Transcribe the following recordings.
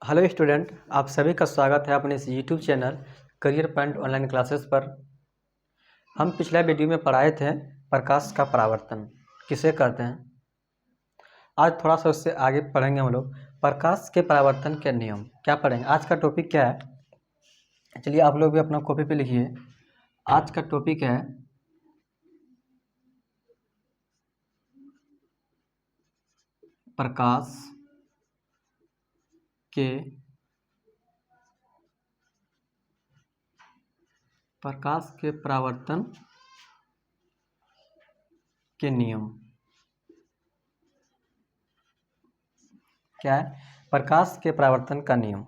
Hello student, आप सभी का स्वागत है अपने इस YouTube channel career point online classes पर। हम पिछले वीडियो में पढ़ाए थे प्रकाश का परावर्तन किसे कहते हैं। आज थोड़ा सा उससे आगे पढ़ेंगे हम लोग प्रकाश के परावर्तन के नियम। क्या पढ़ेंगे? आज का टॉपिक क्या है? चलिए आप लोग भी अपना कॉपी पे लिखिए। आज का टॉपिक है प्रकाश के परावर्तन के नियम। क्या है? प्रकाश के परावर्तन का नियम।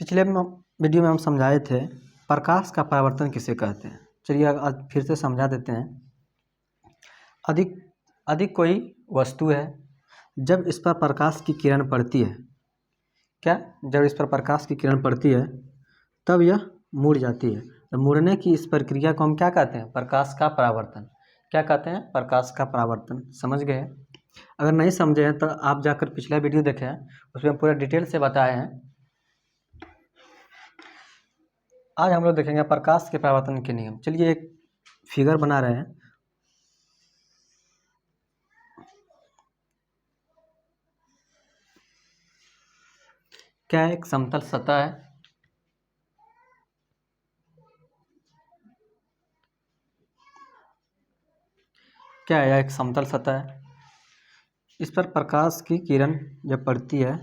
पिछले वीडियो में हम समझाए थे प्रकाश का परावर्तन किसे कहते हैं। चलिए आज फिर से समझा देते हैं। अधिक कोई वस्तु है, जब इस पर प्रकाश की किरण पड़ती है, जब इस पर प्रकाश की किरण पड़ती है तब यह मुड़ जाती है। तो मुड़ने की इस प्रक्रिया को हम क्या कहते हैं? प्रकाश का परावर्तन। क्या कहते हैं? प्रकाश का परावर्तन। समझ गए? अगर नहीं समझे हैं तो आप जाकर पिछला वीडियो देखें, उसमें पूरा डिटेल से बताए हैं। आज हम लोग देखेंगे प्रकाश के परावर्तन के नियम। चलिए एक फिगर बना रहे हैं। क्या है? एक समतल सतह है। क्या है? एक समतल सतह है। इस पर प्रकाश की किरण जब पड़ती है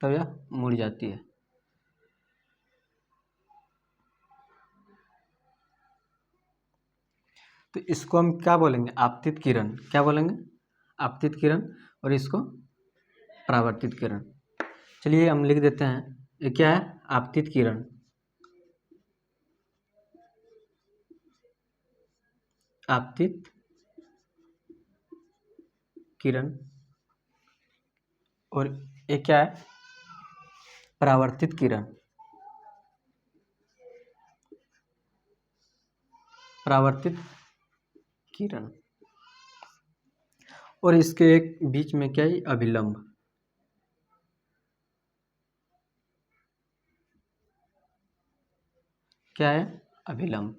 तब यह मुड़ जाती है। तो इसको हम क्या बोलेंगे? आपतित किरण। क्या बोलेंगे? आपतित किरण। और इसको परावर्तित किरण। चलिए हम लिख देते हैं, ये क्या है? आपतित किरण। आपतित किरण। और ये क्या है? परावर्तित किरण। परावर्तित किरण। और इसके एक बीच में क्या है? अभिलंब। क्या है? अभिलंब।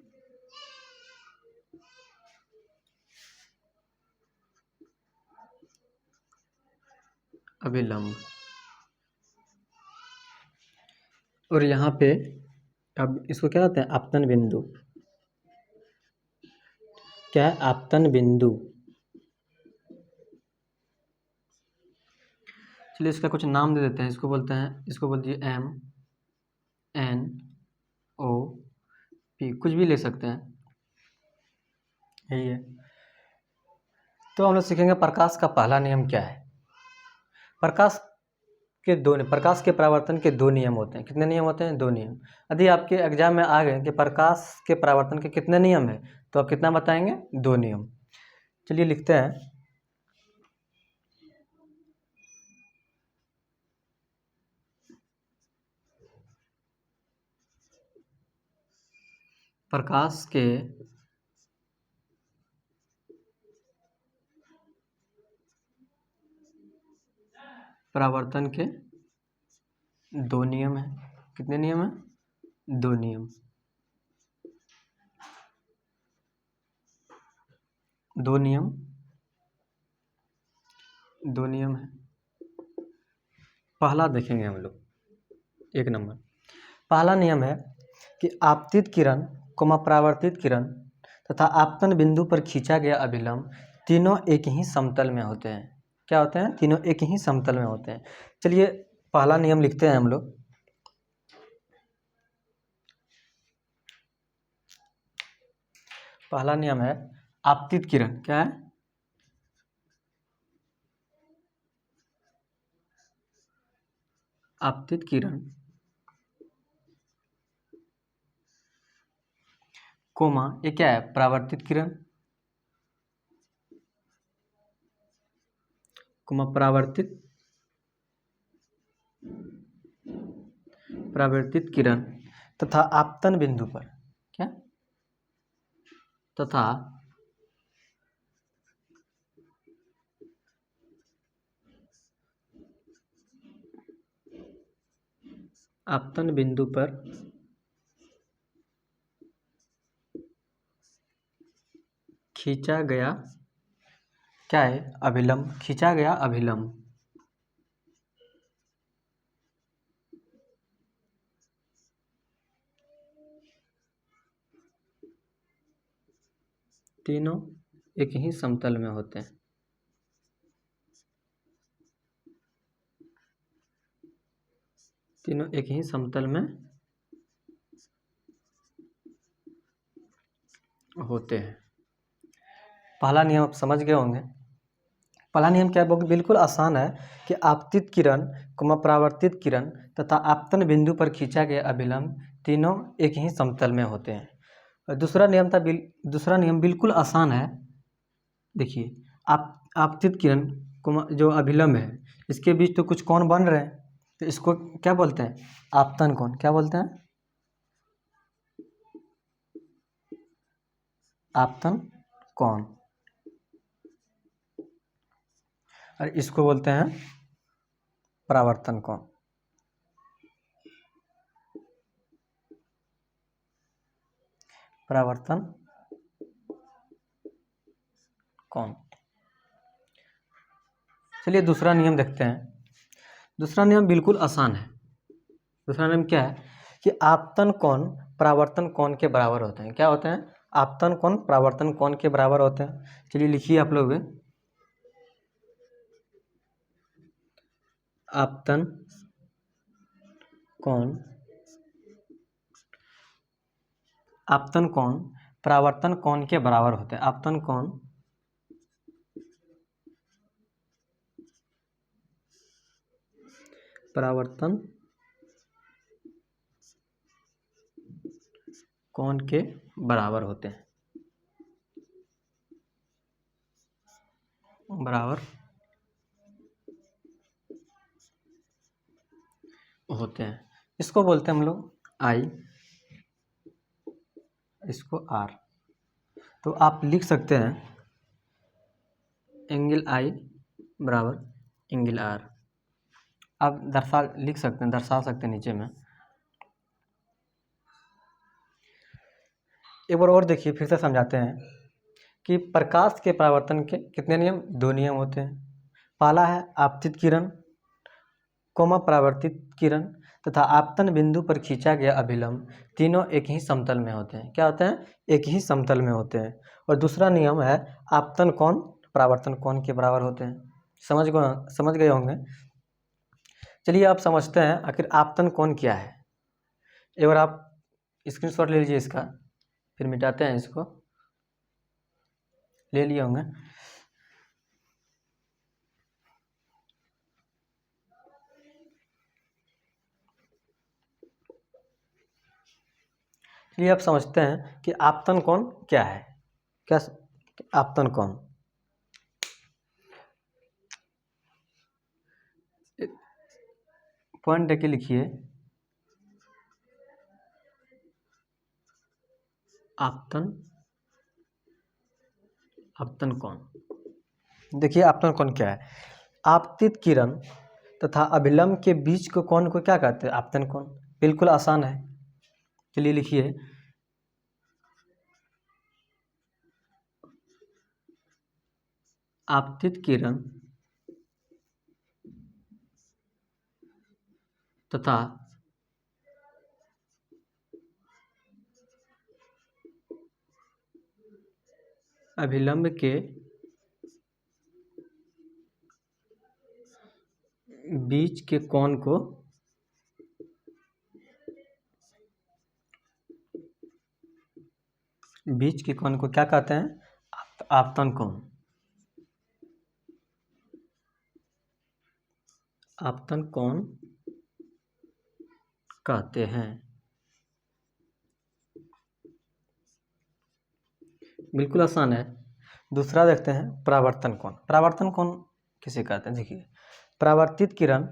अभिलंब। और यहाँ पे अब इसको क्या कहते हैं? आपतन बिंदु। क्या है? आपतन बिंदु। चलिए इसका कुछ नाम दे देते हैं। इसको बोलते हैं, इसको बोल दिए MNOP, कुछ भी ले सकते हैं, यही है। तो हम लोग सीखेंगे प्रकाश का पहला नियम क्या है। प्रकाश के परावर्तन के दो नियम होते हैं। कितने नियम होते हैं? दो नियम। यदि आपके एग्जाम में आ गए कि प्रकाश के परावर्तन के कितने नियम है तो आप कितना बताएंगे? दो नियम। चलिए लिखते हैं, प्रकाश के परावर्तन के दो नियम है। कितने नियम है? दो नियम। दो नियम। दो नियम है। पहला देखेंगे हम लोग, एक नंबर। पहला नियम है कि आपतित किरण, परावर्तित किरण तथा आपतन बिंदु पर खींचा गया अभिलंब तीनों एक ही समतल में होते हैं। क्या होते हैं? तीनों एक ही समतल में होते हैं। चलिए पहला नियम लिखते हैं हम लोग। पहला नियम है आपतित किरण। क्या है? आपतित किरण ये क्या है? परावर्तित किरण परावर्तित किरण तथा आपतन बिंदु पर क्या? तथा आपतन बिंदु पर खींचा गया क्या है? अभिलंब। खींचा गया अभिलंब तीनों एक ही समतल में होते हैं। तीनों एक ही समतल में होते हैं। पहला नियम आप समझ गए होंगे। पहला नियम क्या है? बिल्कुल आसान है कि आपतित किरण, परावर्तित किरण तथा आपतन बिंदु पर खींचा गया अभिलंब तीनों एक ही समतल में होते हैं। और दूसरा नियम बिल्कुल आसान है। देखिए, आपतित किरण जो अभिलंब है, इसके बीच तो कुछ कोण बन रहे हैं, तो इसको क्या बोलते हैं? आपतन कोण। क्या बोलते हैं? आपतन कोण। और इसको बोलते हैं परावर्तन कोण। परावर्तन कोण। चलिए दूसरा नियम देखते हैं। दूसरा नियम बिल्कुल आसान है। दूसरा नियम क्या है कि आपतन कोण परावर्तन कोण के बराबर होते हैं। क्या होते हैं? आपतन कोण परावर्तन कोण के बराबर होते हैं। चलिए लिखिए आप लोग। आपतन कोण परावर्तन कोण के बराबर होते हैं। आपतन कोण परावर्तन कोण के बराबर होते हैं। बराबर होते हैं। इसको बोलते हैं हम लोग आई, इसको आर। तो आप लिख सकते हैं एंगल आई बराबर एंगल आर। आप लिख सकते हैं, दर्शा सकते हैं नीचे में। एक बार और देखिए, फिर से समझाते हैं कि प्रकाश के परावर्तन के कितने नियम? 2 नियम होते हैं। पहला है आपतित किरण, परावर्तित किरण तथा आपतन बिंदु पर खींचा गया अभिलंब तीनों एक ही समतल में होते हैं। क्या होते हैं? एक ही समतल में होते हैं। और दूसरा नियम है आपतन कोण परावर्तन कोण के बराबर होते हैं। समझ गए होंगे। चलिए आप समझते हैं आखिर आपतन कोण क्या है। एक बार आप स्क्रीनशॉट ले लीजिए इसका, फिर मिटाते हैं इसको। ले लिए होंगे। चलिए आप समझते हैं कि आपतन कोण क्या है। क्या आपतन कोण? पॉइंट देके लिखिए, आपतन कोण। देखिए आपतन कोण क्या है? आपतित किरण तथा अभिलंब के बीच के कोण को क्या कहते हैं? आपतन कोण। बिल्कुल आसान है। चलिए लिखिए, आपतित किरण तथा अभिलंब के बीच के कोण को क्या कहते हैं? आपतन कोण। आपतन कोण कहते हैं। बिल्कुल आसान है। दूसरा देखते हैं परावर्तन कोण। परावर्तन कोण किसे कहते हैं? देखिए, परावर्तित किरण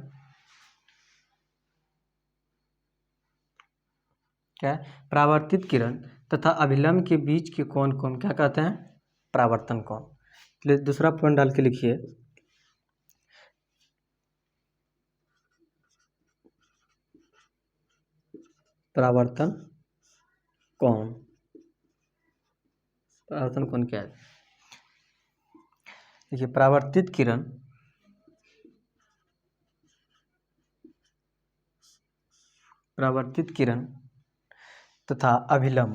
क्या है? परावर्तित किरण तथा अभिलंब के बीच के कोण को हम क्या कहते हैं? परावर्तन कोण। चलिए दूसरा पॉइंट डाल के लिखिए, परावर्तन कोण, परावर्तन कोण क्या है? देखिए, परावर्तित किरण तथा अभिलंब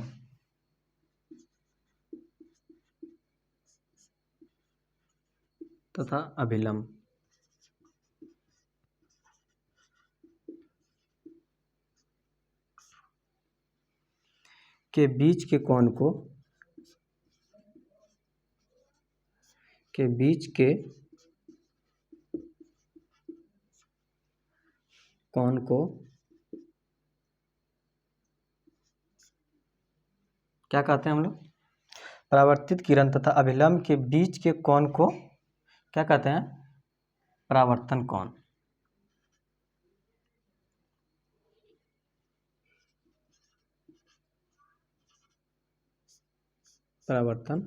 के बीच के कोण को क्या कहते हैं हम लोग? परावर्तित किरण तथा अभिलंब के बीच के कोण को क्या कहते हैं? परावर्तन कोण। परावर्तन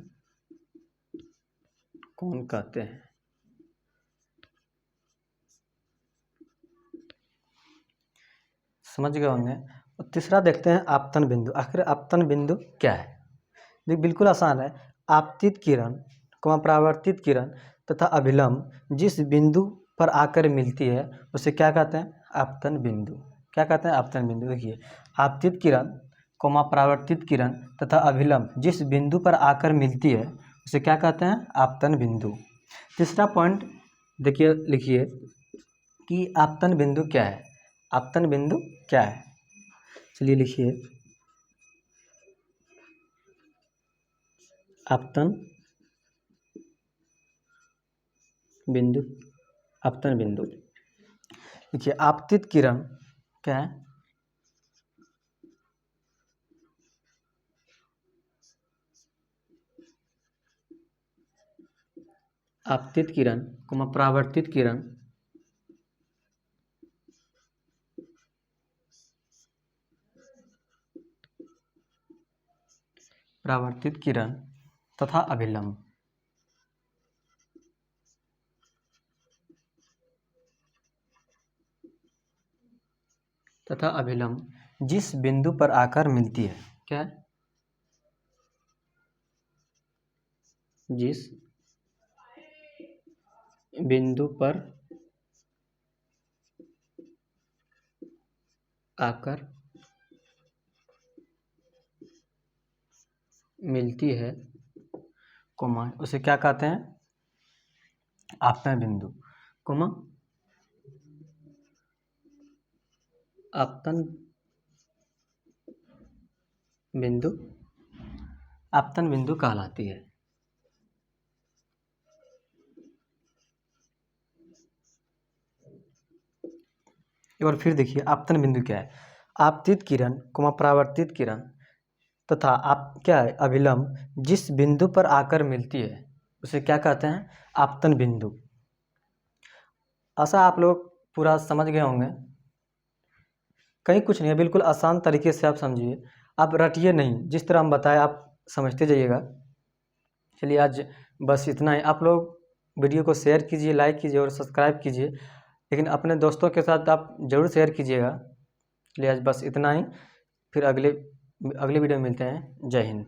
कोण कहते हैं। समझ गए होंगे। और तीसरा देखते हैं आपतन बिंदु। आखिर आपतन बिंदु क्या है? देख, बिल्कुल आसान है। आपतित किरण, परावर्तित किरण तथा अभिलंब जिस बिंदु पर आकर मिलती है उसे क्या कहते हैं? आपतन बिंदु। क्या कहते हैं? आपतन बिंदु। देखिए, आपतित किरण, परावर्तित किरण तथा अभिलंब जिस बिंदु पर आकर मिलती है उसे क्या कहते हैं? आपतन बिंदु। तीसरा पॉइंट देखिए, लिखिए कि आपतन बिंदु क्या है? आपतन बिंदु क्या है? चलिए लिखिए, आपतन बिंदु। आपतन बिंदु देखिए, आपतित किरण क्या है? आपतित किरण, परावर्तित किरण तथा अभिलंब जिस बिंदु पर आकर मिलती है, क्या है? जिस बिंदु पर आकर मिलती है, उसे क्या कहते हैं? आपतन बिंदु, आपतन बिंदु कहलाती है। एक बार फिर देखिए, आपतन बिंदु क्या है? आपतित किरण, परावर्तित किरण तथा क्या है? अभिलंब जिस बिंदु पर आकर मिलती है उसे क्या कहते हैं? आपतन बिंदु। आशा आप लोग पूरा समझ गए होंगे। कहीं कुछ नहीं है, बिल्कुल आसान तरीके से आप समझिए। आप रटिए नहीं, जिस तरह हम बताए आप समझते जाइएगा। चलिए, आज बस इतना ही। आप लोग वीडियो को शेयर कीजिए, लाइक कीजिए और सब्सक्राइब कीजिए, लेकिन अपने दोस्तों के साथ आप ज़रूर शेयर कीजिएगा। चलिए, आज बस इतना ही। फिर अगले वीडियो में मिलते हैं। जय हिंद।